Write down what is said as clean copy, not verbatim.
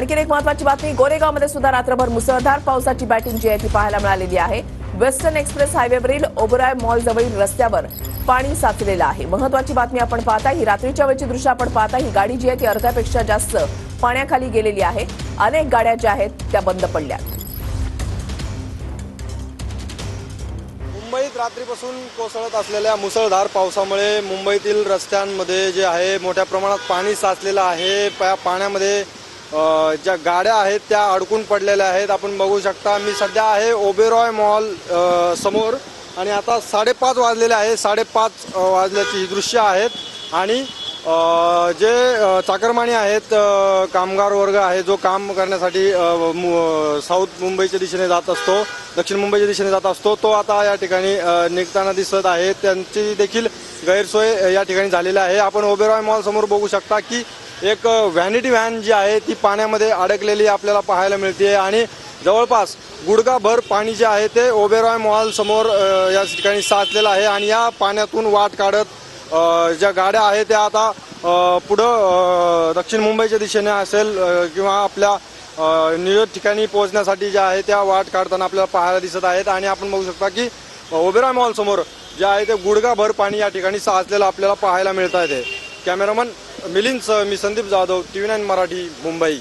आणखी एक महत्त्वाची बातमी, गोरेगावमध्ये सुद्धा रात्रभर मुसळधार पावसाची बॅटिंग जी आहे ती पाहायला मिळालेली आहे। वेस्टर्न एक्सप्रेस हायवेवरील ओबराय मॉल जवळील रस्त्यावर पाणी साचलेलं आहे। महत्त्वाची बातमी आपण पाहता, ही रात्रीच्या वेळची दृश्य आपण पाहता, ही गाडी जी आहे ती अर्ध्यापेक्षा जास्त पाण्याखाली गेलेली आहे। अनेक गाड्या ज्या आहेत त्या बंद पडल्या। मुंबईत रात्रीपासून कोसळत असलेल्या मुसळधार पावसामुळे मुंबईतील रस्त्यांमध्ये जे आहे मोठ्या प्रमाणात पाणी साचलेलं आहे। पाण्यामध्ये ज्या गाड्या आहेत त्या अडकून पडलेल्या आहेत। आपण बघू शकता, मी सध्या आहे ओबेरॉय मॉल समोर आणि आता 5:30 वाजलेले आहे। 5:30 वाजल्याची ही दृश्य आहेत आणि जे चाकरमानी आहेत, कामगार वर्ग आहे जो काम करण्यासाठी साऊथ मुंबईच्या दिशेने जात असतो, दक्षिण मुंबईच्या दिशेने जात असतो, तो आता या ठिकाणी निघताना दिसत आहे। त्यांची देखील गैरसोय या ठिकाणी झालेली आहे। आपण ओबेरॉय मॉल समोर बघू शकता की एक व्हॅनिटी व्हॅन जी आहे ती पाण्यामध्ये अडकलेली आपल्याला पाहायला मिळते आणि जवळपास गुडघाभर पाणी जे आहे ते ओबेरॉय मॉल समोर या ठिकाणी साचलेलं आहे आणि या पाण्यातून वाट काढत ज्या गाड्या आहेत त्या आता पुढं दक्षिण मुंबईच्या दिशेने असेल किंवा आपल्या नियोजित ठिकाणी पोहोचण्यासाठी ज्या आहे त्या वाट काढताना आपल्याला पाहायला दिसत आहेत। आणि आपण बघू शकता की ओबेरॉय मॉल समोर जे आहे ते गुडघाभर पाणी या ठिकाणी साचलेलं आपल्याला पाहायला मिळत आहे। कॅमेरामन मिलिंदसह मी संदीप जाधव, TV9 मराठी, मुंबई।